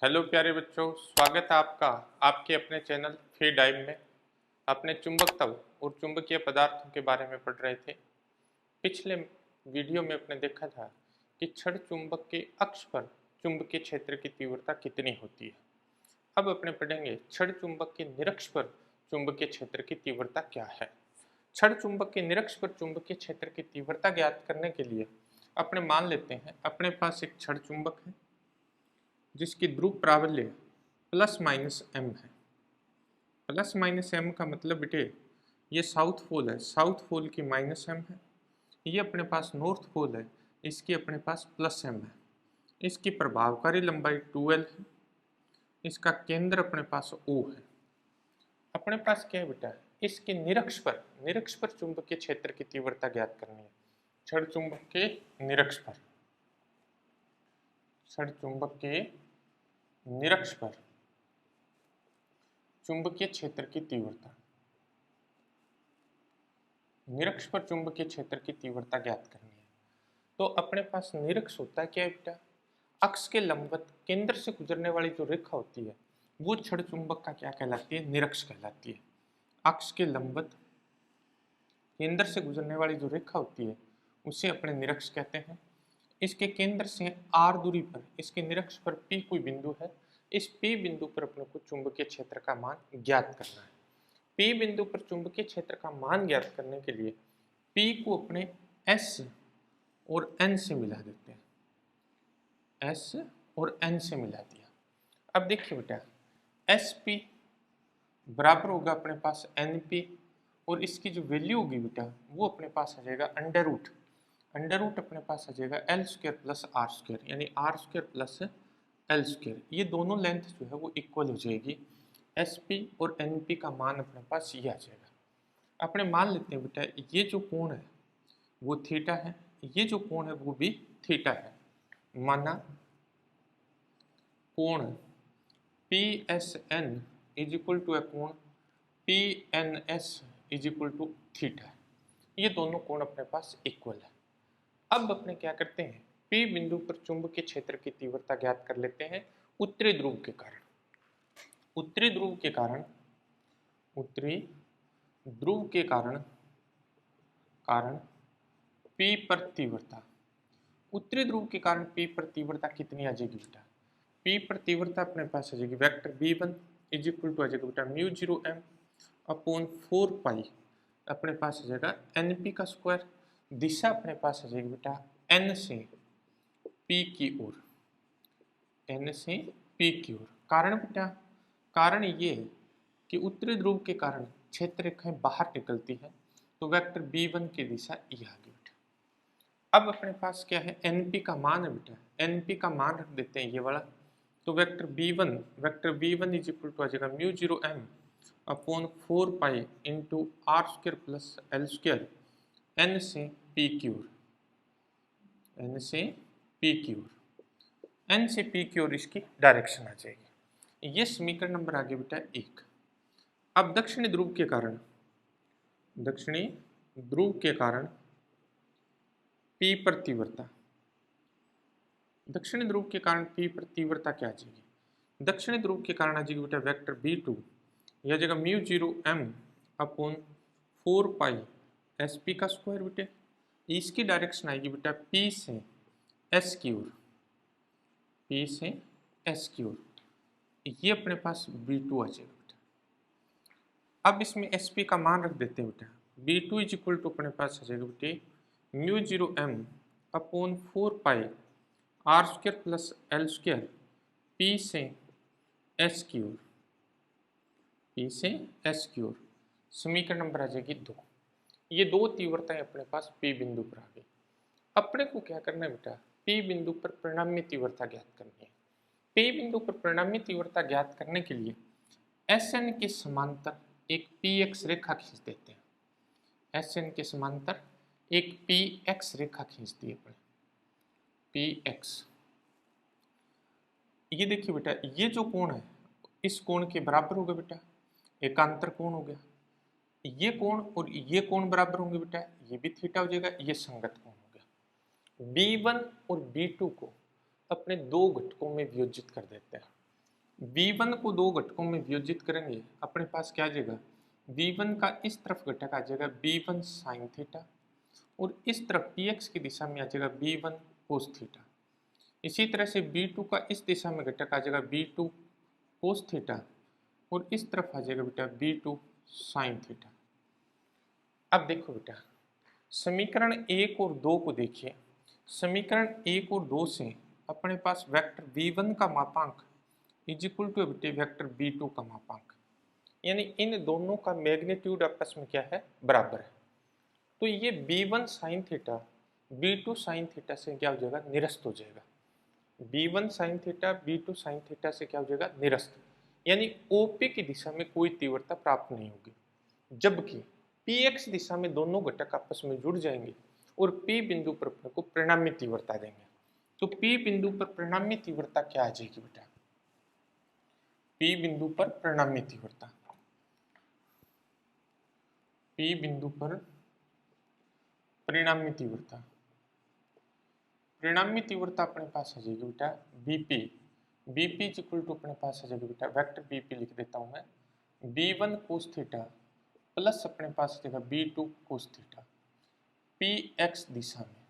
Hello प्यारे बच्चों, स्वागत है आपका आपके अपने चैनल फ्री डाइव में। अपने चुंबकत्व और चुंबकीय पदार्थों के बारे में पढ़ रहे थे। पिछले वीडियो में अपने देखा था कि क्षण चुंबक के अक्ष पर चुंबकीय क्षेत्र की तीव्रता कितनी होती है। अब अपने पढ़ेंगे क्षण चुंबक के निरक्ष पर चुंबकीय क्षेत्र की तीव्रता क्या है। क्षण चुंबक के निरक्ष पर चुंबकीय क्षेत्र की तीव्रता ज्ञात करने के लिए अपने मान लेते हैं अपने पास एक क्षण चुंबक है जिसकी ध्रुव प्राबल्य प्लस माइनस एम है। प्लस माइनस एम का मतलब बेटे ये साउथ पोल है, साउथ पोल की माइनस एम है। ये अपने पास नॉर्थ पोल है, इसकी अपने पास प्लस एम है। इसकी प्रभावकारी लंबाई 2L है। इसका केंद्र अपने पास O है। अपने पास क्या है बेटा, इसके निरक्ष पर चुंबकीय क्षेत्र की तीव्रता ज्ञात करनी है। क्षण चुंबक के निरक्ष पर, क्षण चुंबक के निरक्ष पर चुंबकीय क्षेत्र की तीव्रता, निरक्ष पर चुंबकीय क्षेत्र की तीव्रता ज्ञात करनी है। तो अपने पास निरक्ष होता है क्या है बेटा, अक्ष के लंबवत केंद्र से गुजरने वाली जो रेखा होती है वो क्षण चुंबक का क्या कहलाती है, निरक्ष कहलाती है। अक्ष के लंबवत केंद्र से गुजरने वाली जो रेखा होती है उसे अपने निरक्ष कहते हैं। इसके केंद्र से r दूरी पर, इसके निरक्ष पर P कोई बिंदु है। इस P बिंदु पर अपने को चुंबकीय क्षेत्र का मान ज्ञात करना है। P बिंदु पर चुंबकीय क्षेत्र का मान ज्ञात करने के लिए P को अपने S और N से मिला देते हैं। S और N से मिला दिया। अब देखिए बेटा, SP बराबर होगा अपने पास NP और इसकी जो वैल्यू होगी बेटा वो अपने पास आ जाएगा अंडर रूट अपने पास आ जाएगा L² प्लस R², यानी R² प्लस L²। ये दोनों लेंथ जो है वो इक्वल हो जाएगी। SP और NP का मान अपने पास ये आ जाएगा। अपने मान लेते हैं बेटा ये जो कोण है वो थीटा है, ये जो कोण है वो भी थीटा है। माना कोण PSN इज इक्वल टू कोण PNS is equal to theta. ये दोनों कोण अपने पास इक्वल है। अब अपने क्या करते हैं, P बिंदु पर चुंबकीय क्षेत्र की तीव्रता ज्ञात कर लेते हैं उत्तरी ध्रुव के कारण। उत्तरी ध्रुव के कारण, उत्तरी ध्रुव के कारण P पर तीव्रता, उत्तरी ध्रुव के कारण P पर तीव्रता कितनी आ जाएगी बेटा, P पर तीव्रता अपने पास आ जाएगी vector V1 is equal to आ जाएगा बेटा μ0m अपॉन 4 पाई अपने पास आ जाएगा NP का स्क्वायर। दिशा अपने पास आ जाएगी बेटा N से P की ओर, N से P की ओर। कारण बेटा, कारण ये है कि उत्तरी ध्रुव के कारण क्षेत्र रेखाएं बाहर निकलती है तो वेक्टर B1 की दिशा ये आ गई बेटा। अब अपने पास क्या है, NP का मान है बेटा, NP का मान रख देते हैं ये वाला। तो vector B1 is equal to आ जाएगा μ0m upon 4 pi into R² plus L² N से P की ओर, N से P की ओर, N से P की ओर इसकी डायरेक्शन आ जाएगी। ये समीकरण नंबर आ गया बेटा 1। अब दक्षिणी ध्रुव के कारण, दक्षिणी ध्रुव के कारण P पर तीव्रता, दक्षिणी ध्रुव के कारण P पर तीव्रता क्या आ जाएगी, दक्षिणी ध्रुव के कारण आ जाएगी बेटा वेक्टर B2 यह जगह μ0m अपॉन 4 पाई SP का स्क्वायर बेटे। इसकी डायरेक्शन आएगी बेटा P से S की ओर, P से S की ओर। ये अपने पास B2 आ जाएगा बेटा। अब इसमें SP का मान रख देते हैं बेटा, B2 इज इक्वल टू अपने पास आ जाएगा बेटे μ0m अपॉन 4 पाई R² प्लस L² P से S की ओर, P से S की ओर। समीकरण नंबर आ जाएगी 2। ये दो तीव्रताएं अपने पास P बिंदु पर आ गई। अपने को क्या करना है बेटा, P बिंदु पर परिणामी तीव्रता ज्ञात करनी है। P बिंदु पर परिणामी तीव्रता ज्ञात करने के लिए SN के समांतर एक PX रेखा खींच देते हैं। SN के समांतर एक PX रेखा खींच दी अपने, PX। ये देखिए बेटा ये जो कोण है इस कोण के बराबर होगा बेटा, एकांतर कोण हो गया। ये कोण और ये कोण बराबर होंगे बेटा, ये भी थीटा हो जाएगा, ये संगत कोण हो गया। B1 और B2 को अपने दो घटकों में वियोजित कर देते हैं। v1 को दो घटकों में वियोजित करेंगे, अपने पास क्या आ जाएगा, v1 का इस तरफ घटक आ जाएगा b1 साइन थीटा और इस तरफ px की दिशा में आ जाएगा b1 कोस थीटा। इसी तरह से b2 का इस दिशा में घटक आ जाएगा b2 कोस थीटा और इस तरफ आ जाएगा बेटा b2 साइन थीटा। अब देखो बेटा, समीकरण 1 और 2 को देखिए। समीकरण 1 और 2 से अपने पास वेक्टर v1 का मापांक इज इक्वल टू बेटे वेक्टर v2 का मापांक, यानी इन दोनों का मैग्नीट्यूड आपस में क्या है, बराबर है। तो ये b1 sine theta b2 sine theta से क्या हो जाएगा, निरस्त हो जाएगा। b1 sine theta b2 sine theta से क्या हो जाएगा, निरस्त, यानी OP की दिशा में कोई तीव्रता प्राप्त नहीं होगी। जबकि px दिशा में दोनों घटक आपस में जुड़ जाएंगे और P बिंदु पर अपने को परिणामी तीव्रता देंगे। तो P बिंदु पर परिणामी तीव्रता क्या आ जाएगी बेटा, P बिंदु पर परिणामी तीव्रता, P बिंदु पर परिणामी तीव्रता, परिणामी तीव्रता अपने पास आ जाएगी बेटा BP, BP is equal to अपने पास आ जाएगी बेटा वेक्टर BP लिख देता हूं मैं, b1 कोस थीटा प्लस अपने पास आ जाएगा b2 कोस थीटा, px दिशा में,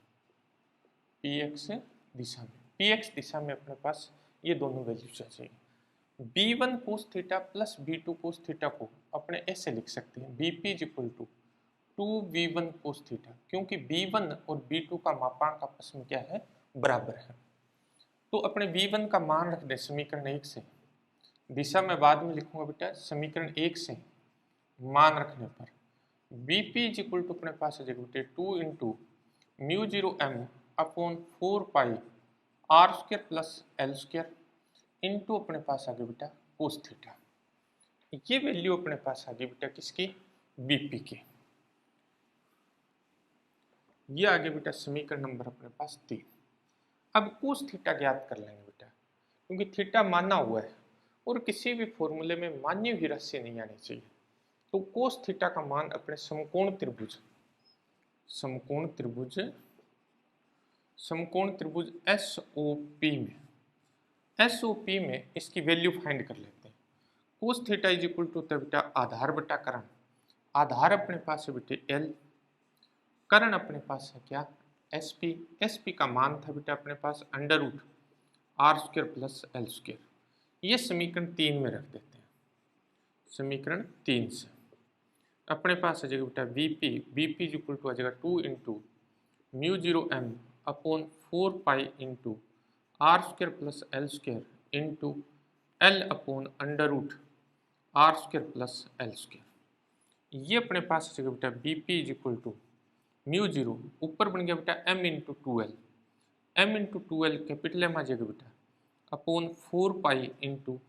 px दिशा में, px दिशा में अपने पास ये दोनों वैल्यूज आ जाएगी। b1 cos theta plus b2 cos theta को अपने ऐसे लिख सकते हैं bp is equal to 2v1 cos theta, क्योंकि b1 और b2 का मापांक आपस में क्या है, बराबर है। तो अपने v1 का मान रख दे समीकरण 1 से, दिशा में बाद में लिखूंगा बेटा, समीकरण 1 से मान रखने पर bp इज इक्वल टू अपने पास आ जाएगा बेटे 2 into mu 0 m upon 4 pi R square plus L square into अपने पास आ गया बेटा कोस थीटा। ये वैल्यू अपने पास आ गई बेटा किसकी, bp की। ये आ गया बेटा समीकरण नंबर अपने पास 3। अब कोस थीटा ज्ञात कर लेंगे बेटा, क्योंकि थीटा माना हुआ है और किसी भी फॉर्मूले में मान्य हुई राशि नहीं आनी चाहिए। तो कोस थीटा का मान अपने समकोण त्रिभुज, समकोण त्रिभुज, समकोण त्रिभुज SOP में, SOP में इसकी वैल्यू फाइंड कर लेते हैं। Cos theta is equal to बेटा आधार बटा करण, आधार अपने पास है बेटे L, करण अपने पास है क्या, SP, SP का मान था बेटा अपने पास under root R square plus L square. ये समीकरण 3 में रख देते हैं। समीकरण 3 से अपने पास आ जाएगा बेटा bp, bp is equal to आ जाएगा 2 into mu 0 m upon 4 pi into R square plus L square into L upon under root R square plus L square. ये अपने पास आ जाएगा बेटा bp is equal to mu 0 ऊपर बन गया बेटा m into 2l, m into 2l capital m आ जाएगा बेटा upon 4 pi into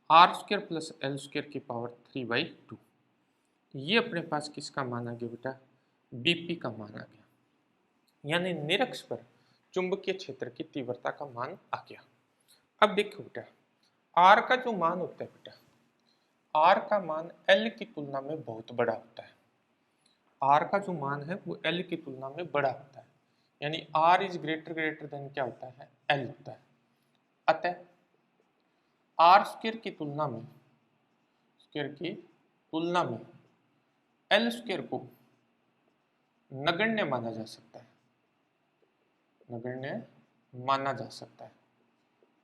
R square plus L square की पावर 3/2। ये अपने पास किसका मान आ गया बेटा, bp का मान आ गया, यानी निरक्ष पर चुंबकीय क्षेत्र की तीव्रता का मान आ गया। अब देखो बेटा r का जो मान होता है बेटा, r का मान l की तुलना में बहुत बड़ा होता है। r का जो मान है वो l की तुलना में बड़ा होता है, यानी r इज ग्रेटर देन क्या होता है, l होता है। अतः r स्क्वायर की तुलना में, स्क्वायर की तुलना में एल स्क्वायर को नगण्य माना जा सकता है, नगण्य माना जा सकता है।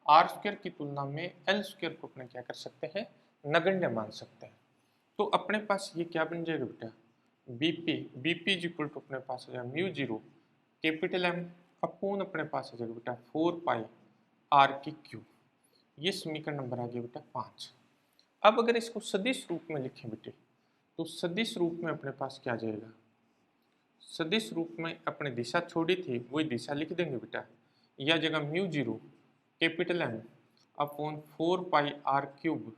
आर स्क्वायर की तुलना में एल स्क्वायर को अपने क्या कर सकते हैं, नगण्य मान सकते हैं। तो अपने पास ये क्या बन जाएगा बेटा, bp इज इक्वल टू अपने पास आ जाएगा म्यू 0 कैपिटल M अपॉन अपने पास आ जाएगा बेटा 4 पाई r की क्यूब। ये समीकरण नंबर आ गया बेटा 5। अब अगर इसको सदिश रूप में लिखें बेटे, तो सदिश रूप में अपने पास क्या आ जाएगा, सदिश रूप में अपने दिशा छोड़ी थी वही दिशा लिख देंगे बेटा। यह जगह म्यू 0 कैपिटल M अपॉन 4 पाई r क्यूब,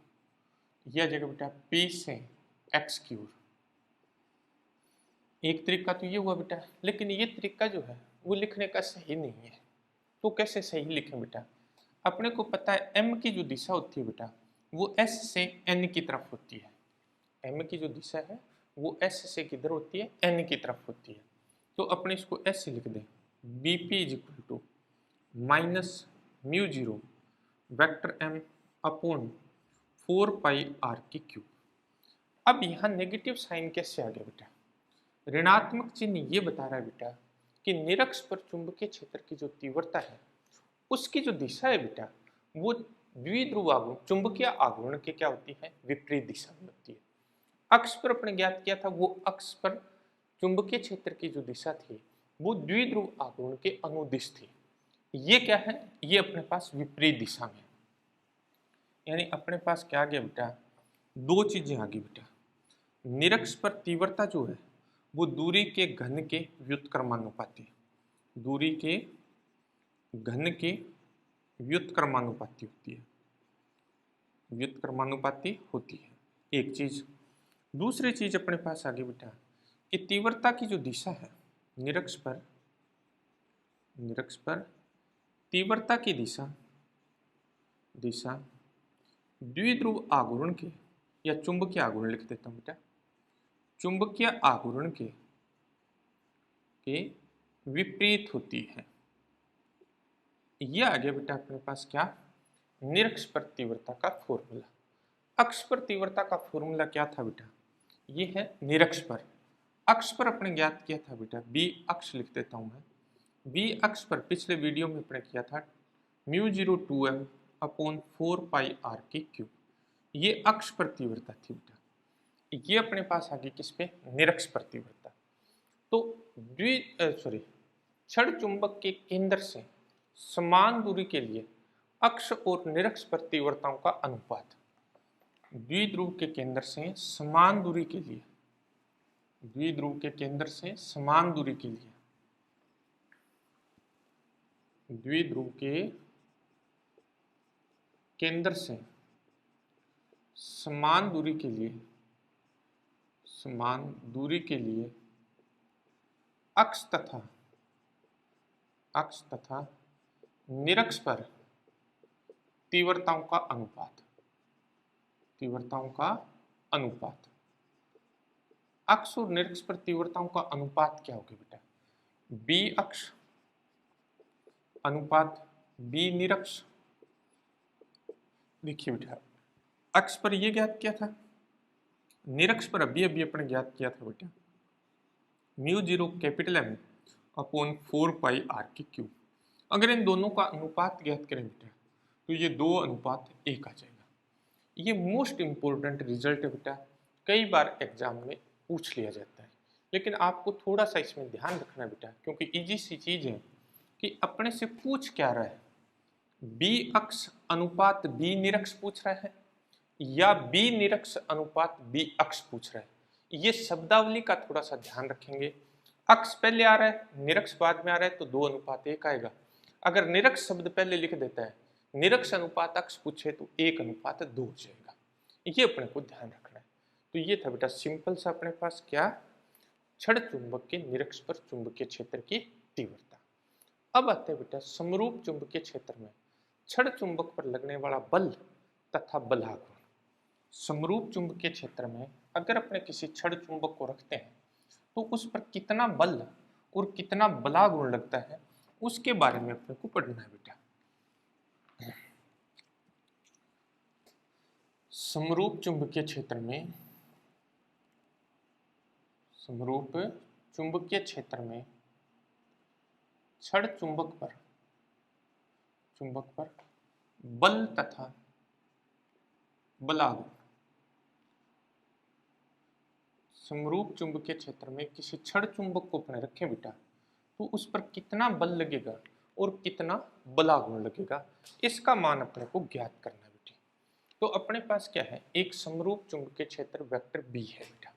यह जगह बेटा p से x क्यूब। एक तरीका तो ये हुआ बेटा, लेकिन ये तरीका जो है वो लिखने का सही नहीं है। तो कैसे सही लिखें बेटा, अपने को पता है m की जो दिशा होती है बेटा वो s से n की तरफ होती है। m की जो दिशा है वो s से किधर होती है, n की तरफ होती है। तो अपने इसको s लिख दें, bp is equal to minus mu 0 vector m upon 4πr3। अब यहाँ नेगेटिव साइन कैसे आ गया बेटा? ऋणात्मक चिन्ह ये बता रहा है बेटा कि निरक्ष पर चुंबकीय क्षेत्र की जो तीव्रता है उसकी जो दिशा है बेटा वो द्विध्रुव आघूर्ण चुंबकीय आघूर्ण के क्या होती है? विपरीत दिशा में होती है। अक्ष पर अपने ज्ञात किया था, वो अक्ष पर चुंबकीय क्षेत्र की जो दिशा थी वो द्विध्रुव आघूर्ण के अनुदिश थी। ये क्या है? ये अपने पास विपरीत दिशा में, यानी अपने पास क्या आ गया बेटा? दो चीजें आ गई बेटा। निरक्ष पर तीव्रता जो है वो दूरी के घन के व्युत्क्रमानुपाती, दूरी के घन के व्युत्क्रमानुपाती होती है, व्युत्क्रमानुपाती होती है एक चीज। दूसरी चीज अपने पास आ गई बेटा कि तीव्रता की जो दिशा है निरक्ष पर तीव्रता की दिशा द्विध्रुव आघूर्ण के, या चुंबकीय आघूर्ण लिख देता हूं बेटा, चुंबकीय आघूर्ण के विपरीत होती है। यह आ गया बेटा अपने पास क्या? निरक्ष पर तीव्रता का फॉर्मूला। अक्ष पर तीव्रता का फॉर्मूला क्या था बेटा? ये है निरक्ष पर। अक्ष पर अपने ज्ञात किया था बेटा, बी अक्ष लिख देता हूं मैं। बी अक्ष पर पिछले वीडियो में अपने किया था μ02m अपॉन 4πr3। ये अक्ष पर तीव्रता थी बेटा। ये अपने पास आ गई किस पे? निरक्ष पर तीव्रता। तो क्षण चुंबक के केंद्र से समान दूरी के लिए अक्ष और निरक्ष पर तीव्रताओं का अनुपात, द्विध्रुव के केंद्र से समान दूरी के लिए, द्विध्रुव के केंद्र से समान दूरी के लिए, द्विध्रुव के केंद्र से समान दूरी के लिए, समान दूरी के लिए अक्ष तथा निरक्ष पर तीव्रताओं का अनुपात, तीव्रताओं का अनुपात। अक्ष और निरक्ष पर तीव्रताओं का अनुपात क्या होगा बेटा? बी अक्ष अनुपात बी निरक्ष। देखिए बेटा, अक्ष पर ये ज्ञात किया था, निरक्ष पर अभी अपने ज्ञात किया था बेटा μ0 अपॉन 4πr3। अगर इन दोनों का अनुपात ज्ञात करें बेटा तो ये 2:1 आ जाएगा। ये मोस्ट इंपोर्टेंट रिजल्ट है बेटा, कई बार एग्जाम में पूछ लिया जाता है, लेकिन आपको थोड़ा सा इसमें ध्यान रखना बेटा, क्योंकि इजी सी चीज है कि अपने से पूछ क्या रहा है, बी अक्ष अनुपात बी निरक्ष पूछ रहा है या बी निरक्ष अनुपात बी अक्ष पूछ रहा है। ये शब्दावली का थोड़ा सा ध्यान रखेंगे। अक्ष पहले आ रहा है, निरक्ष बाद में आ रहा है, तो 2:1 आएगा। अगर निरक्ष शब्द पहले लिख देता है, निरक्ष अनुपात अक्ष पूछे तो 1:2 हो जाएगा। ये अपने को ध्यान रखना है। तो ये था बेटा सिंपल सा अपने पास क्या, क्षण चुंबक के निरक्ष पर चुंबकीय क्षेत्र की तीव्रता। अब आते हैं बेटा समरूप चुंबकीय क्षेत्र में क्षण चुंबक पर लगने वाला बल तथा बलाघूर्ण। समरूप चुंबकीय क्षेत्र में अगर अपने किसी क्षण चुंबक को रखते हैं तो उस पर कितना बल और कितना बलाघूर्ण लगता है उसके बारे में अपने को पढ़ना है बेटा। समरूप चुंबकीय क्षेत्र में, समरूप चुंबकीय क्षेत्र में क्षण चुंबक पर बल तथा बलाघूर्ण, समरूप चुंबकीय क्षेत्र में किसी क्षण चुंबक को अपने रखें बेटा तो उस पर कितना बल लगेगा और कितना बलाघूर्ण लगेगा, इसका मान अपने को ज्ञात करना है बेटी। तो अपने पास क्या है, एक समरूप चुंबकीय क्षेत्र वेक्टर बी है बेटा।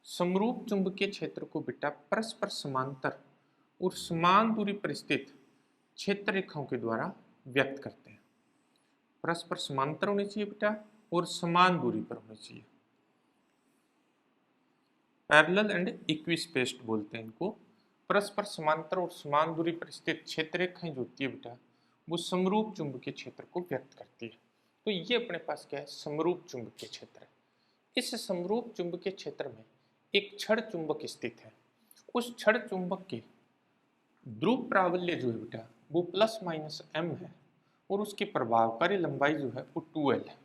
समरूप चुंबकीय क्षेत्र को बेटा परस्पर समांतर और समान दूरी पर स्थित क्षेत्र रेखाओं के द्वारा व्यक्त करते हैं। परस्पर समांतर होनी चाहिए बेटा और समान दूरी पर होनी चाहिए। पैरेलल एंड इक्विस्पेस्ड बोलते हैं इनको। परस्पर समांतर और समान दूरी पर स्थित क्षेत्र रेखाएं जो होती है बेटा वो समरूप चुंबकीय क्षेत्र को व्यक्त करती है। तो ये अपने पास क्या है, समरूप चुंबकीय क्षेत्र है। इस समरूप चुंबकीय क्षेत्र में एक क्षण चुंबक स्थित है। उस क्षण चुंबक के ध्रुव प्राबल्य जो है बेटा वो ±m है और उसकी प्रभावकारी लंबाई जो है वो 2l है।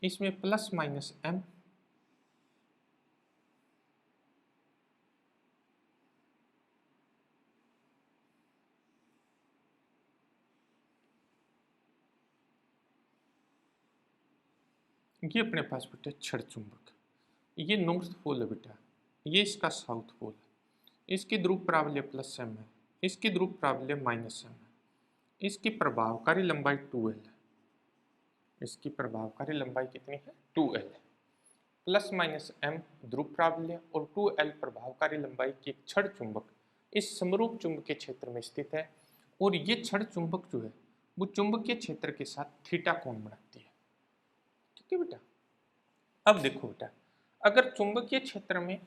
इसमें प्लस माइनस m ये अपने पास बेटा क्षण चुंबक, ये नॉर्थ पोल है बेटा, ये इसका साउथ पोल है, इसकी ध्रुव प्राबल्य प्लस m है, इसकी ध्रुव प्राबल्य माइनस m है, इसकी प्रभावकारी लंबाई 2l है, इसकी प्रभावकारी लंबाई कितनी है 2l है, प्लस माइनस m ध्रुव प्राबल्य और 2l प्रभावकारी लंबाई की एक क्षण चुंबक इस समरूप चुंबकीय क्षेत्र में स्थित है और ये क्षण चुंबक जो है वो चुंबकीय क्षेत्र के साथ थीटा कोण बनाती है। ठीक है बेटा, अब देखो बेटा, अगर चुंबकीय क्षेत्र में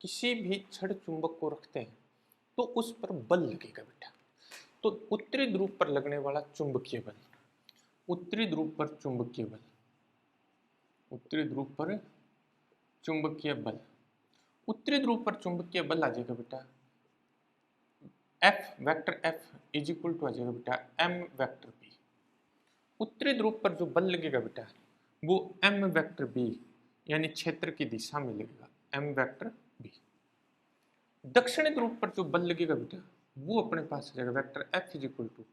किसी भी क्षण चुंबक को रखते हैं तो उस पर बल लगेगा बेटा। तो उत्तरी ध्रुव पर लगने वाला चुंबकीय बल, उत्तरी ध्रुव पर चुंबकीय बल, उत्तरी ध्रुव पर चुंबकीय बल, उत्तरी ध्रुव पर चुंबकीय बल आ जाएगा बेटा F vector F is equal to आ जाएगा बेटा m वेक्टर b। उत्तरी ध्रुव पर जो बल लगेगा बेटा वो m वेक्टर b यानी क्षेत्र की दिशा में लगेगा m वेक्टर b। दक्षिणी ध्रुव पर जो बल लगेगा बेटा वो अपने पास आ जाएगा vector F is equal to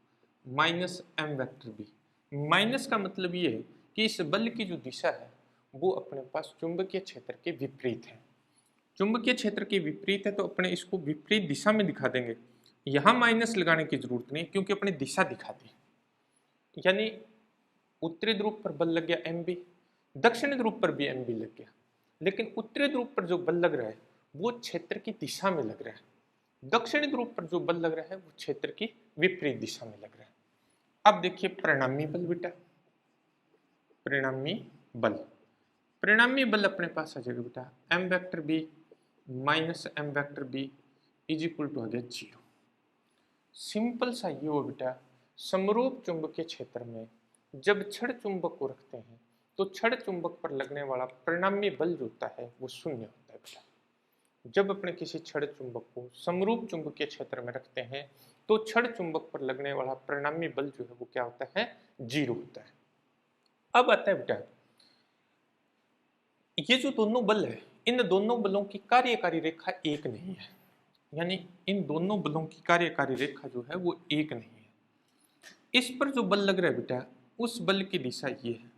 minus m vector b। माइनस का मतलब ये है कि इस बल की जो दिशा है वो अपने पास चुंबकीय क्षेत्र के विपरीत है। चुंबकीय क्षेत्र के विपरीत है तो अपने इसको विपरीत दिशा में दिखा देंगे। यहां माइनस लगाने की जरूरत नहीं क्योंकि अपनी दिशा दिखाती है, यानी उत्तरी ध्रुव पर बल लग गया mb, दक्षिणी ध्रुव पर भी mb लग गया, लेकिन उत्तरी ध्रुव पर जो बल लग रहा है वो क्षेत्र की दिशा में लग रहा है, दक्षिणी ध्रुव पर जो बल लग रहा है वो क्षेत्र की विपरीत दिशा में लग रहा है। अब देखिए परिणामी बल बेटा, परिणामी बल, परिणामी बल अपने पास आ जाएगा बेटा m vector b minus m vector b is equal to आ गया 0। सिंपल सा ये हो बेटा, समरूप चुंबकीय क्षेत्र में जब क्षण चुंबक को रखते हैं तो क्षण चुंबक पर लगने वाला परिणामी बल जो होता है वो शून्य होता है बेटा। जब अपने किसी क्षण चुंबक को समरूप चुंबकीय क्षेत्र में रखते हैं तो क्षण चुंबक पर लगने वाला परिणामी बल जो है वो क्या होता है 0 होता है। अब आता है बेटा, ये जो दोनों बल है इन दोनों बलों की कार्यकारी रेखा एक नहीं है, यानी इन दोनों बलों की कार्यकारी रेखा जो है वो एक नहीं है। इस पर जो बल लग रहा है बेटा उस बल की दिशा ये है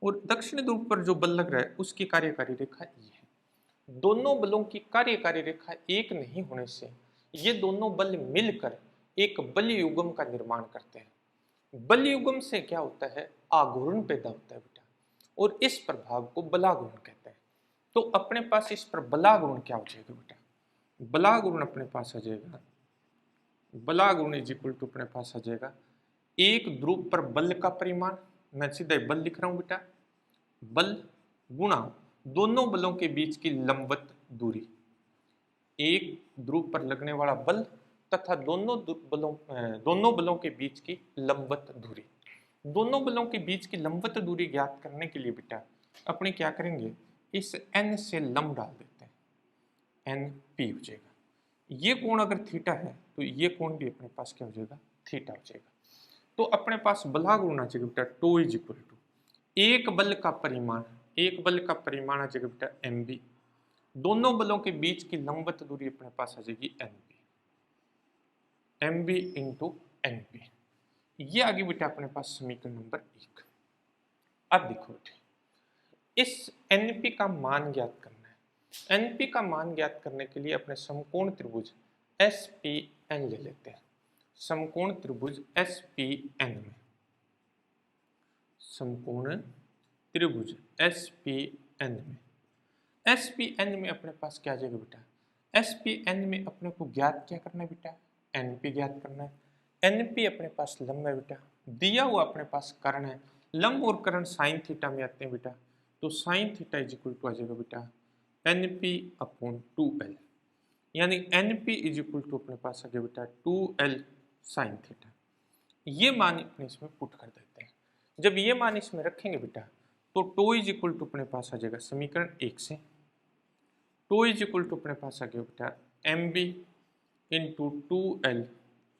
और दक्षिण ध्रुव पर जो बल लग रहा है उसकी कार्यकारी रेखा ये है। दोनों बलों की कार्यकारी रेखा एक नहीं होने से ये दोनों बल मिलकर एक बल युग्म का निर्माण करते हैं। बल युग्म से क्या होता है आघूर्ण पैदा होता है बेटा और इस प्रभाव को बलाघूर्ण कहते हैं। तो अपने पास इस पर बलाघूर्ण क्या हो जाएगा बेटा, बलाघूर्ण अपने पास आ जाएगा, बलाघूर्ण इज इक्वल टू अपने पास आ जाएगा एक ध्रुव पर बल का परिमाण, मैं सीधा बल लिख रहा हूं बेटा, बल गुणा दोनों बलों के बीच की लंबवत दूरी, एक ध्रुव पर लगने वाला बल तथा दोनों बलों के बीच की लंबवत दूरी। दोनों बलों के बीच की लंबवत दूरी ज्ञात करने के लिए बेटा अपने क्या करेंगे, इस n से लंब डाल देते हैं, n p हो जाएगा। ये कोण अगर थीटा है तो ये कोण भी अपने पास क्या हो जाएगा थीटा हो जाएगा। तो अपने पास बलाघूर्ण आ जाएगा बेटा टो इज इक्वल टू एक बल का परिमाण, एक बल का परिमाण आ जाएगा बेटा mb, दोनों बलों के बीच की लंबवत दूरी अपने पास आ जाएगी nb, mb इंटू np। ये आगे बेटा अपने पास समीकरण नंबर 1। अब देखो बेटे इस np का मान ज्ञात करना है। np का मान ज्ञात करने के लिए अपने समकोण त्रिभुज SPN ले लेते हैं। समकोण त्रिभुज SPN में, समकोण त्रिभुज SPN में, SPN में अपने पास क्या आ जाएगा बेटा, SPN में अपने को ज्ञात क्या करना है बेटा np ज्ञात करना है। np अपने पास लंब है बेटा, दिया हुआ अपने पास कर्ण है, लंब और कर्ण साइन थीटा में आते हैं बेटा, तो sine theta is equal to आ जाएगा बेटा np अपॉन 2l, यानी np इज इक्वल टू अपने पास आ गया बेटा 2l साइन थीटा। ये मान अपने इसमें पुट कर देते हैं। जब ये मान इसमें रखेंगे बेटा तो टो इज इक्वल टू अपने पास आ जाएगा समीकरण 1 से, टो इज इक्वल टू अपने पास आ गया बेटा mb into 2l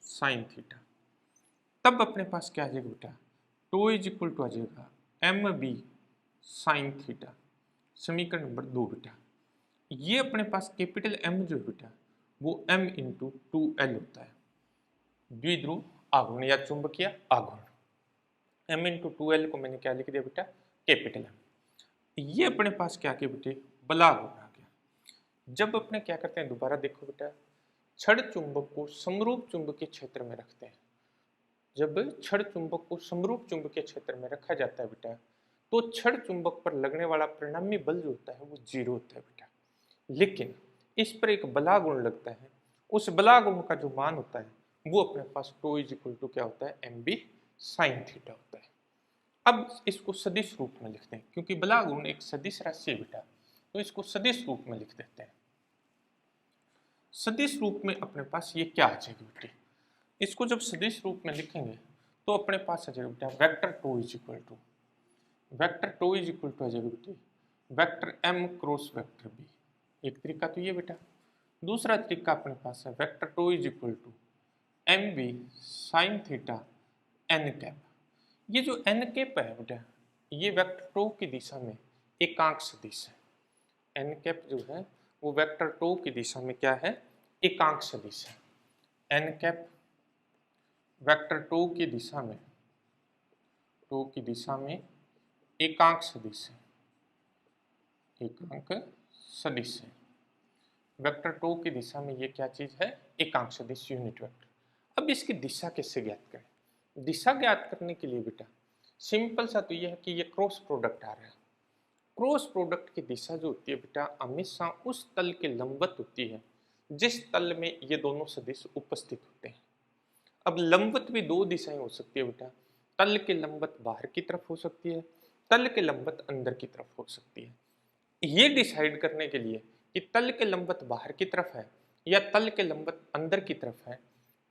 sine theta. तब अपने पास क्या आ जाएगा बेटा, टो इज इक्वल टू आ जाएगा एम बी साइन थीटा। समीकरण नंबर 2 बेटा। ये अपने पास कैपिटल एम जो है बेटा वो m इंटू 2l होता है, द्विध्रुव आघूर्ण या चुंबकीय आघूर्ण। m इंटू 2l को मैंने क्या लिख दिया बेटा, कैपिटल एम। ये अपने पास क्या किया बेटे, बल आघूर्ण आ गया। जब अपने क्या करते हैं, दोबारा देखो बेटा, छड़ चुंबक को समरूप चुंबकीय क्षेत्र में रखते हैं। जब छड़ चुंबक को समरूप चुंबकीय क्षेत्र में रखा जाता है बेटा, तो छड़ चुंबक पर लगने वाला परिणामी बल जो होता है वो 0 होता है बेटा। लेकिन इस पर एक बलागुण लगता है, उस बलागुण का जो मान होता है वो अपने पास टो इज इक्वल टू क्या होता है, एम बी साइन थीटा होता है। अब इसको सदिश रूप में लिखते हैं, क्योंकि बलागुण एक सदिश राशि है बेटा, तो इसको सदिश रूप में लिख देते हैं। सदिश रूप में अपने पास ये क्या आ जाएगी बेटे, इसको जब सदिश रूप में लिखेंगे तो अपने पास आ जाएगा बेटा vector tau is equal to, vector tau is equal to आ जाएगा बेटे vector M cross vector B. एक तरीका तो ये बेटा। दूसरा तरीका अपने पास है vector tau is equal to M B sine theta N cap. ये जो एन कैप है बेटा, ये वेक्टर टो की दिशा में एकांक सदिश है। एन कैप जो है वो वेक्टर टो की दिशा में क्या है, एकांक सदिश है। एन कैप वेक्टर टो की दिशा में, टो की दिशा में एकांक सदिश है, एकांक सदिश है। वेक्टर टो की दिशा में ये क्या चीज है, एकांक सदिश यूनिट वेक्टर। अब इसकी दिशा कैसे ज्ञात करें, दिशा ज्ञात करने के लिए बेटा सिंपल सा तो ये है कि ये क्रॉस प्रोडक्ट आ रहा है। क्रॉस प्रोडक्ट की दिशा जो होती है बेटा हमेशा उस तल के लंबवत होती है जिस तल में ये दोनों सदिश उपस्थित होते हैं। अब लंबवत भी दो दिशाएं हो सकती है बेटा, तल के लंबवत बाहर की तरफ हो सकती है, तल के लंबवत अंदर की तरफ हो सकती है। ये डिसाइड करने के लिए कि तल के लंबवत बाहर की तरफ है या तल के लंबवत अंदर की तरफ है,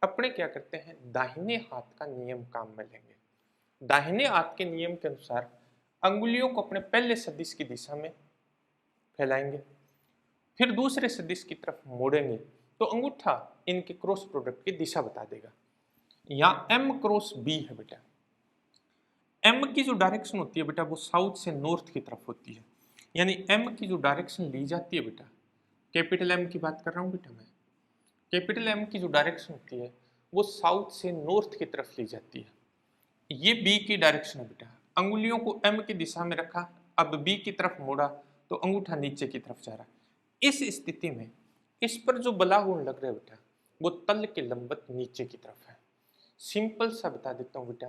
अपने क्या करते हैं, दाहिने हाथ का नियम काम में लेंगे। दाहिने हाथ के नियम के अनुसार अंगुलियों को अपने पहले सदिश की दिशा में फैलाएंगे, फिर दूसरे सदिश की तरफ मोड़ेंगे तो अंगूठा इनके क्रॉस प्रोडक्ट की दिशा बता देगा। यहाँ m क्रॉस b है बेटा, m की जो डायरेक्शन होती है बेटा वो साउथ से नॉर्थ की तरफ होती है। यानी m की जो डायरेक्शन ली जाती है बेटा, कैपिटल M की बात कर रहा हूँ बेटा मैं, कैपिटल M की जो डायरेक्शन होती है वो साउथ से नॉर्थ की तरफ ली जाती है। ये B की डायरेक्शन है बेटा, अंगुलियों को M की दिशा में रखा, अब B की तरफ मोड़ा तो अंगूठा नीचे की तरफ जा रहा है। इस स्थिति में इस पर जो बलागुण लग रहा है बेटा वो तल के लंबवत नीचे की तरफ है। सिंपल सा बता देता हूँ बेटा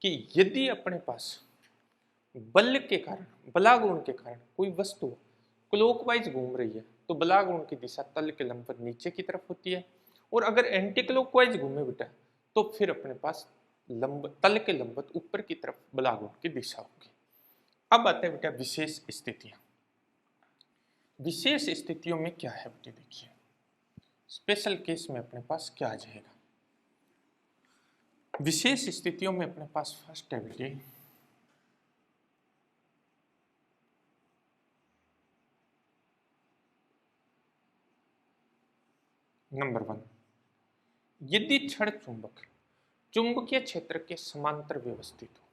कि यदि अपने पास बल के कारण, बलागुण के कारण कोई वस्तु क्लॉकवाइज घूम रही है तो बलागुण की दिशा तल के लंबवत नीचे की तरफ होती है, और अगर एंटी क्लॉकवाइज घूमे बेटा तो फिर अपने पास तल के लंबवत ऊपर की तरफ बलागुण की दिशा होगी। अब आते हैं बेटा विशेष स्थितियां। विशेष स्थितियों में क्या है बेटे, देखिए स्पेशल केस में अपने पास क्या आ जाएगा। विशेष स्थितियों में अपने पास फर्स्ट है बेटे नंबर 1, यदि छड़ चुंबक चुंबकीय क्षेत्र के समांतर व्यवस्थित हो।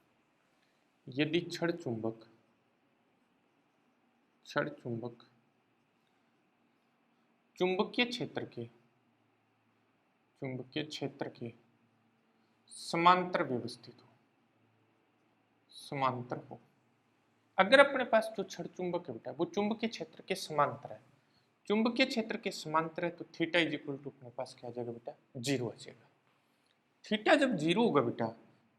यदि छड़ चुंबक चुंबकीय क्षेत्र के समांतर व्यवस्थित हो, समांतर हो। अगर अपने पास जो छड़ चुंबक है बेटा वो चुंबकीय क्षेत्र के समांतर है, चुंबकीय क्षेत्र के समांतर है, तो थीटा इज इक्वल टू अपने पास क्या आ जाएगा बेटा, 0 आ जाएगा। थीटा जब 0 होगा बेटा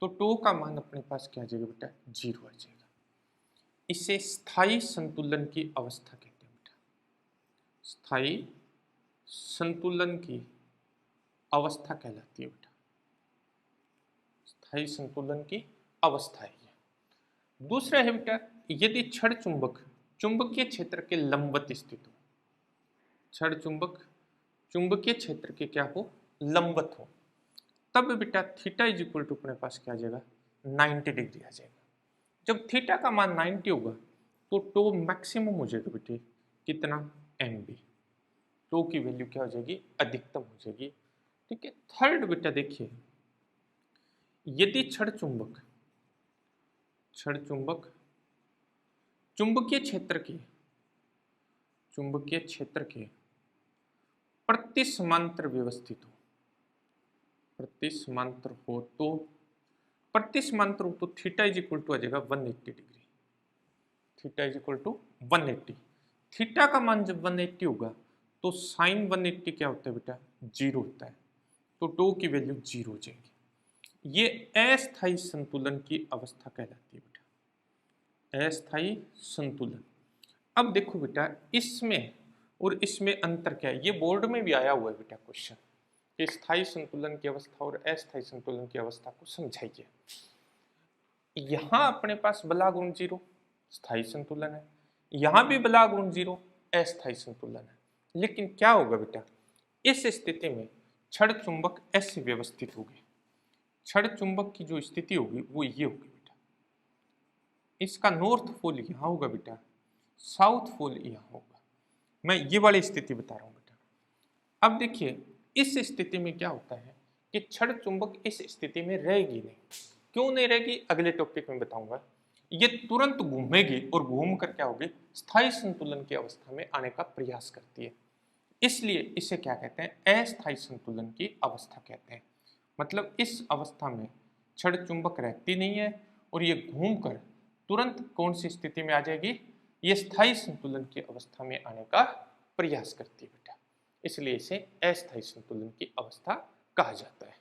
तो टो का मान अपने पास क्या आ जाएगा बेटा, 0 आ जाएगा। इसे स्थायी संतुलन की अवस्था कहते हैं बेटा, स्थायी संतुलन की अवस्था कहलाती है बेटा, स्थायी संतुलन की अवस्था है ये। दूसरा है बेटा यदि छड़ चुंबक चुंबकीय क्षेत्र के लंबवत स्थित हो, छड़ चुंबक चुंबकीय क्षेत्र के क्या हो, लंबवत हो, तब बेटा थीटा इज इक्वल टू अपने पास क्या आ जाएगा, 90 डिग्री आ जाएगा। जब थीटा का मान 90 होगा तो टो मैक्सिमम हो जाएगा बेटे कितना, MB। टो की वैल्यू क्या हो जाएगी, अधिकतम हो जाएगी। ठीक है। थर्ड बेटा देखिए यदि छड़ चुंबक चुंबकीय क्षेत्र के प्रति समांतर व्यवस्थित हो, प्रति समांतर हो तो थीटा इज इक्वल टू आ जाएगा 180 degree. Theta is equal to 180। Theta का मान जब 180 होगा तो साइन 180 क्या होता है बेटा, 0 होता है, तो टो की वैल्यू 0 हो जाएगी। ये अस्थायी संतुलन की अवस्था कहलाती है बेटा, अस्थायी संतुलन। अब देखो बेटा, इसमें और इसमें अंतर क्या है, ये बोर्ड में भी आया हुआ है बेटा क्वेश्चन, स्थायी संतुलन की अवस्था और अस्थायी संतुलन की अवस्था को समझाइए। यहां अपने पास बला गुण 0 स्थायी संतुलन है, यहां भी बला गुण 0 अस्थायी संतुलन है। लेकिन क्या होगा बेटा, इस स्थिति में छड़ चुंबक ऐसे व्यवस्थित होगी, छड़ चुंबक की जो स्थिति होगी वो ये होगी बेटा, इसका नॉर्थ पोल यहां होगा बेटा, साउथ पोल यहां होगा। मैं ये वाली स्थिति बता रहा हूं बेटा। अब देखिए इस स्थिति में क्या होता है कि छड़ चुंबक इस स्थिति में रहेगी नहीं। क्यों नहीं रहेगी, अगले टॉपिक में बताऊंगा। ये तुरंत घूमेगी और घूम कर क्या होगी, स्थायी संतुलन की अवस्था में आने का प्रयास करती है। इसलिए इसे क्या कहते हैं, अस्थायी संतुलन की अवस्था कहते हैं। मतलब इस अवस्था में छड़ चुंबक रहती नहीं है और ये घूमकर तुरंत कौन सी स्थिति में आ जाएगी, ये स्थायी संतुलन की अवस्था में आने का प्रयास करती है बेटा, इसलिए इसे अस्थायी संतुलन की अवस्था कहा जाता है।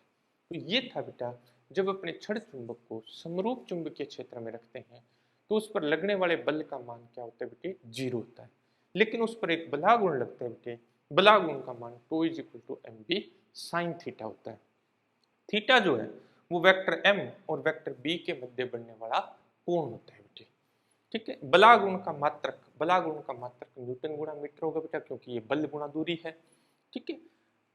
तो ये था बेटा, जब अपने छड़ चुंबक को समरूप चुंबकीय क्षेत्र में रखते हैं तो उस पर लगने वाले बल का मान क्या होता है बेटे, 0 होता है। लेकिन उस पर एक बला गुण लगता है बेटे, बला गुण का मान tau is equal to M B sine theta होता है। थीटा जो है वो वेक्टर m और वेक्टर b के मध्य बनने वाला कोण होता है बेटे। ठीक है, बला गुण का मात्रक न्यूटन गुणा मीटर होगा बेटा, क्योंकि ये बल गुणा दूरी है। ठीक है,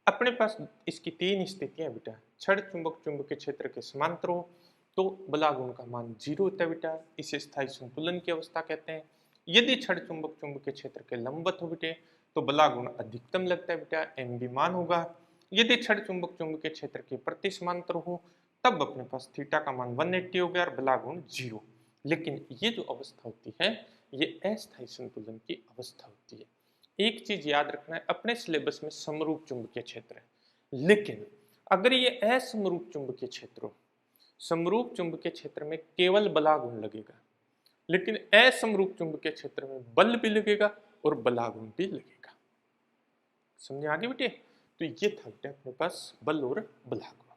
अपने पास इसकी 3 स्थितियां बेटा, छड़ चुंबक चुंबकीय क्षेत्र के समांतर हो तो बला गुण का मान 0 होता है बेटा, इसे स्थायी संतुलन की अवस्था कहते हैं। यदि छड़ चुंबक चुंबकीय क्षेत्र के लंबवत हो बेटे तो बला गुण अधिकतम लगता है बेटा, एम बी मान होगा। यदि छड़ चुंबक चुंबकीय क्षेत्र के प्रति समांतर हो तब अपने पास थीटा का मान 180 हो गया और बला गुण 0। लेकिन ये जो अवस्था होती है ये अस्थायी संतुलन की अवस्था होती है। एक चीज याद रखना है, अपने सिलेबस में समरूप चुंबकीय क्षेत्र है, लेकिन अगर ये असमरूप चुंबकीय क्षेत्र हो, समरूप चुंबकीय क्षेत्र में केवल बला गुण लगेगा, लेकिन असमरूप चुंबकीय क्षेत्र में बल भी लगेगा और बला गुण भी लगेगा। समझे आगे बेटे? तो ये था बेटा अपने पास बल और बला गुण।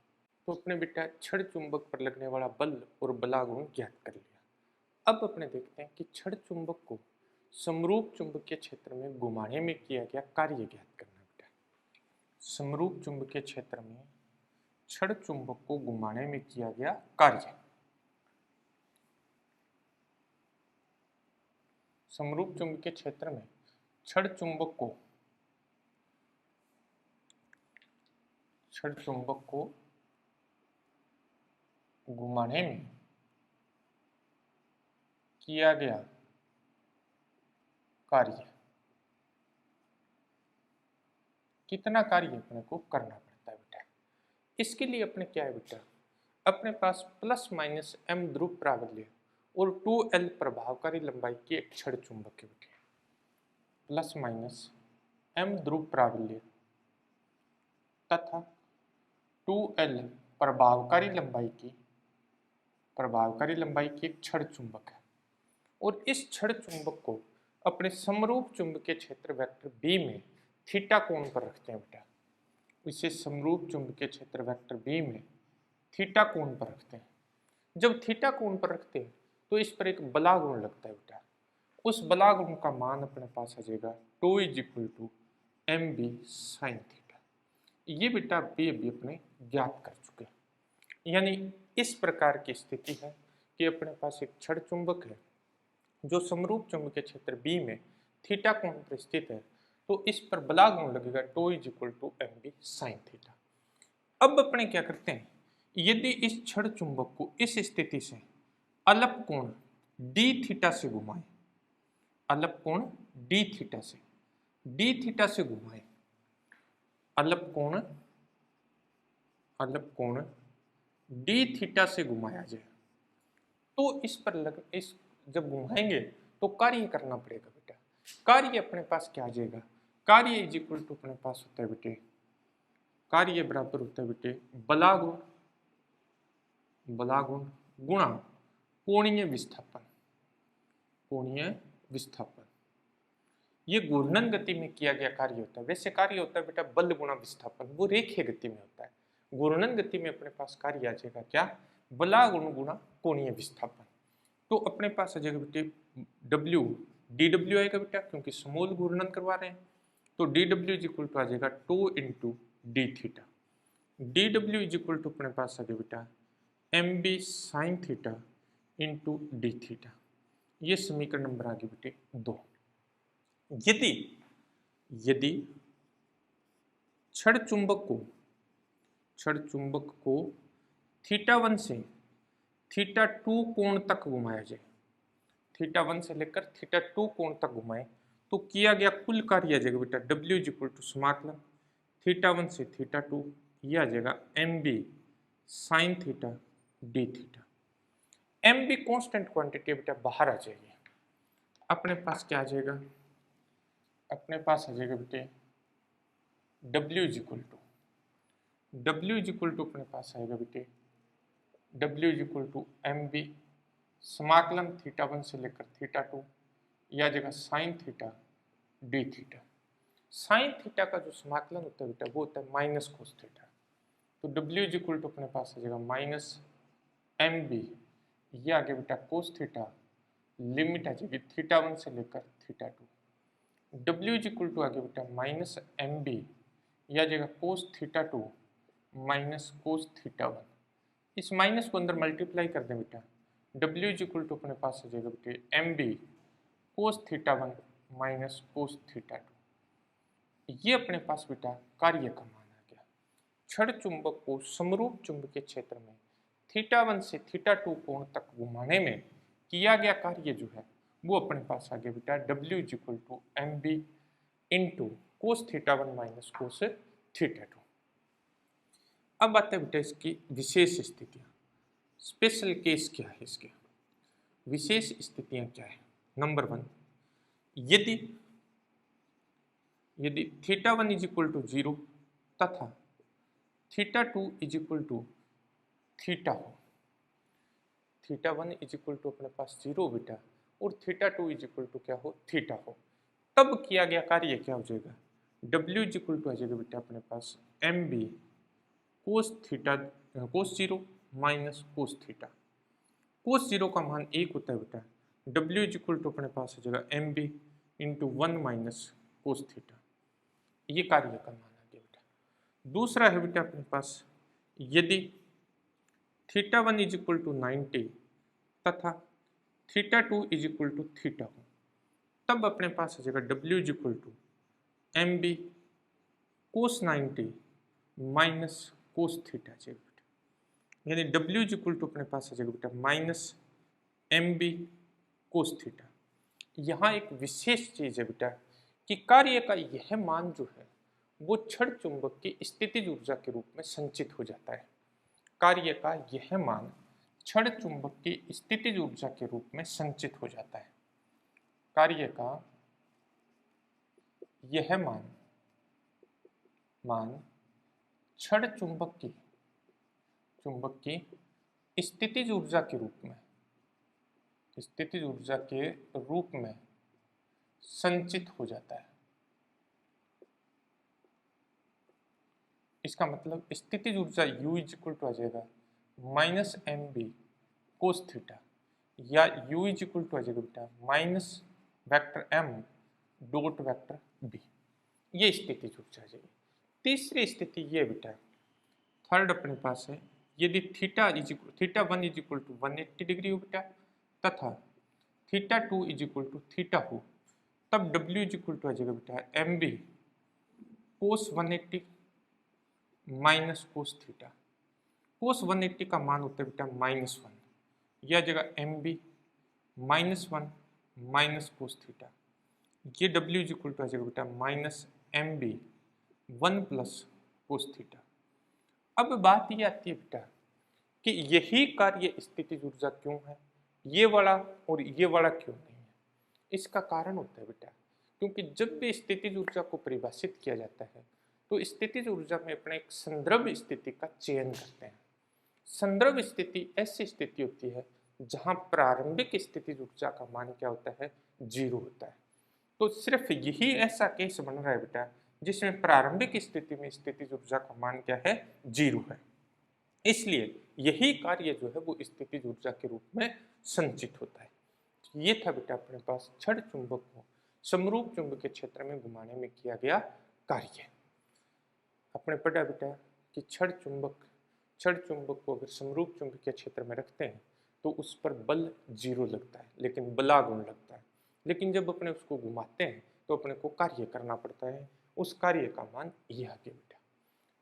तो अपने बेटा छड़ चुंबक पर लगने वाला बल और बला गुण ज्ञात कर लिया। अब अपने देखते हैं कि छड़ चुंबक को समरूप चुंबकीय क्षेत्र में घुमाने में किया गया कार्य ज्ञात करना बेटा। समरूप चुंबकीय क्षेत्र में छड़ चुंबक को घुमाने में किया गया कार्य। समरूप चुंबकीय क्षेत्र में छड़ चुंबक को घुमाने में किया गया कार्य, कितना कार्य अपने को करना पड़ता है बेटा। इसके लिए अपने क्या है बेटा, अपने पास प्लस माइनस m ध्रुव प्राबल्य और 2l प्रभावकारी लंबाई की एक छड़ चुंबक है बेटे। प्लस माइनस m ध्रुव प्राबल्य तथा 2l प्रभावकारी लंबाई की एक छड़ चुंबक है, और इस छड़ चुंबक को अपने समरूप चुंबकीय क्षेत्र वेक्टर b में थीटा कोण पर रखते हैं बेटा। इसे समरूप चुंबकीय क्षेत्र वेक्टर b में थीटा कोण पर रखते हैं। जब थीटा कोण पर रखते हैं तो इस पर एक बला गुण लगता है बेटा। उस बला गुण का मान अपने पास आ जाएगा tau is equal to M B sine theta. ये बेटा भी अपने ज्ञात कर चुके हैं। यानी इस प्रकार की स्थिति है कि अपने पास एक छड़ चुंबक है जो समरूप चुंबकीय क्षेत्र बी में थीटा कोण पर स्थित है, तो इस पर बला गुण लगेगा tau is equal to M B sine theta. अब अपने क्या करते हैं, यदि इस छड़ चुंबक को इस स्थिति से अलप कोण डी थीटा से घुमाएं, अलप कोण डी थीटा से घुमाएं, अलप कोण डी थीटा से घुमाया जाए तो इस पर इस जब घुमाएंगे तो कार्य करना पड़ेगा बेटा। कार्य अपने पास क्या आ जाएगा, कार्य इज इक्वल टू अपने पास होता है बेटे, कार्य बराबर होता है बेटे बलागुण गुणा कोणीय विस्थापन। कोणीय विस्थापन ये घूर्णन गति में किया गया कार्य होता है। वैसे कार्य होता है बेटा बल गुणा विस्थापन, वो रेखीय गति में होता है। घूर्णन गति में अपने पास कार्य आ जाएगा क्या, बलागुण गुणा कोणीय विस्थापन। तो अपने पास आ जाएगा बेटे डब्ल्यू डी डब्ल्यू आएगा बेटा, क्योंकि समूल घूर्णन करवा रहे हैं। तो D W is equal to आ जाएगा 2 into D theta. D W is equal to अपने पास आ गया बेटा M B sine theta into D theta. ये समीकरण नंबर आ गया बेटे 2। यदि यदि छड़ चुंबक को थीटा 1 से थीटा 2 कोण तक घुमाया जाए, थीटा 1 से लेकर थीटा 2 कोण तक घुमाए तो किया गया कुल कार्य आ जाएगा बेटा डब्ल्यू इज इक्वल टू समाकलन थीटा 1 से थीटा 2, यह आ जाएगा M B sine theta D theta. M B constant quantity बेटा बाहर आ जाएगी, अपने पास क्या आ जाएगा, अपने पास आ जाएगा बेटे W इज इक्वल टू अपने पास आएगा बेटे W is equal to M B समाकलन थीटा 1 से लेकर थीटा 2, यह जगह sine theta D theta. Sine theta का जो समाकलन होता है बेटा वो होता है माइनस कोस थीटा। तो W इज इक्वल टू अपने पास आ जाएगा माइनस एम बी, यह आगे बेटा कोस थीटा, लिमिट आ जाएगी थीटा 1 से लेकर theta 2। W is equal to आगे बेटा माइनस एम बी, यह जगह cos theta 2 minus cos theta 1। इस माइनस को अंदर मल्टीप्लाई कर दें बेटा, W इज इक्वल टू अपने पास आ जाएगा बेटे M B cos theta 1 minus cos theta 2। ये अपने पास बेटा कार्य का मान आ गया। छड़ चुंबक को समरूप चुंबकीय क्षेत्र में थीटा 1 से थीटा 2 कोण तक घुमाने में किया गया कार्य जो है वो अपने पास आ गया बेटा W is equal to M B into cos theta 1 minus cos theta 2। अब आते हैं बेटा इसकी विशेष स्थितियां, स्पेशल केस क्या है, इसके विशेष स्थितियां क्या है। नंबर 1, यदि थीटा 1 इज इक्वल टू 0 तथा theta 2 is equal to theta हो, थीटा 1 इज इक्वल टू अपने पास 0 बेटा और थीटा 2 इज इक्वल टू क्या हो, थीटा हो, तब किया गया कार्य क्या हो जाएगा, W इज इक्वल टू आ जाएगा बेटा अपने पास M B cos theta cos 0 minus cos theta. Cos 0 का मान 1 होता है बेटा, W इज इक्वल टू अपने पास आ जाएगा M B into 1 minus cos theta. ये कार्य का मान आ गया बेटा। दूसरा है बेटा अपने पास यदि थीटा 1 इज इक्वल टू 90 तथा theta 2 is equal to theta हो, तब अपने पास आ जाएगा W is equal to M B cos 90 minus cos theta चाहिए बेटा, यानी W इज इक्वल टू अपने पास आ जाएगा बेटा minus M B cos theta. यहाँ एक विशेष चीज है बेटा कि कार्य का यह मान जो है वो छड़ चुंबक की स्थितिज ऊर्जा के रूप में संचित हो जाता है। कार्य का यह मान छड़ चुंबक की स्थितिज ऊर्जा के रूप में संचित हो जाता है। कार्य का यह मान छड़ चुंबक की स्थितिज ऊर्जा के रूप में संचित हो जाता है। इसका मतलब स्थितिज ऊर्जा U इज इक्वल टू आ जाएगा minus M B cos theta, या U इज इक्वल टू आ जाएगा बेटा minus vector M dot vector B। ये स्थितिज ऊर्जा आ जाएगी। तीसरी स्थिति ये बेटा थर्ड अपने पास है यदि theta 1 is equal to 180 degree हो बेटा तथा theta 2 is equal to theta हो, तब W इज इक्वल टू आ जाएगा बेटा M B cos 180 minus cos theta. Cos 180 का मान होता है बेटा -1, यह जगह M B -1 minus cos theta. ये W इज इक्वल टू आ जाएगा बेटा minus M B 1 plus cos theta. अब बात ये आती है बेटा कि यही कार्य स्थितिज ऊर्जा क्यों है, ये वाला और ये वाला क्यों नहीं है। इसका कारण होता है बेटा, क्योंकि जब भी स्थितिज ऊर्जा को परिभाषित किया जाता है तो स्थितिज ऊर्जा में अपने एक संदर्भ स्थिति का चयन करते हैं। संदर्भ स्थिति ऐसी स्थिति होती है जहां प्रारंभिक स्थितिज ऊर्जा का मान क्या होता है, 0 होता है। तो सिर्फ यही ऐसा केस बन रहा है बेटा जिसमें प्रारंभिक स्थिति में स्थितिज ऊर्जा का मान क्या है, 0 है। इसलिए यही कार्य जो है वो स्थितिज ऊर्जा के रूप में संचित होता है। ये था बेटा अपने पास छड़ चुंबक को समरूप चुंबकीय क्षेत्र में घुमाने में किया गया कार्य। आपने पढ़ा बेटा कि छड़ चुंबक को अगर समरूप चुंबकीय क्षेत्र में रखते हैं तो उस पर बल 0 लगता है, लेकिन बलागुण लगता है। लेकिन जब अपने उसको घुमाते हैं तो अपने को कार्य करना पड़ता है, उस कार्य का मान यह है बेटा।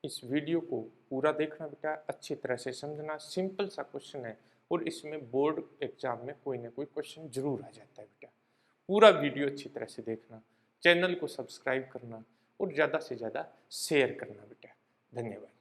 इस वीडियो को पूरा देखना बेटा, अच्छी तरह से समझना। सिंपल सा क्वेश्चन है और इसमें बोर्ड एग्जाम में कोई ना कोई क्वेश्चन जरूर आ जाता है बेटा। पूरा वीडियो अच्छी तरह से देखना, चैनल को सब्सक्राइब करना और ज़्यादा से ज़्यादा शेयर करना बेटा। धन्यवाद।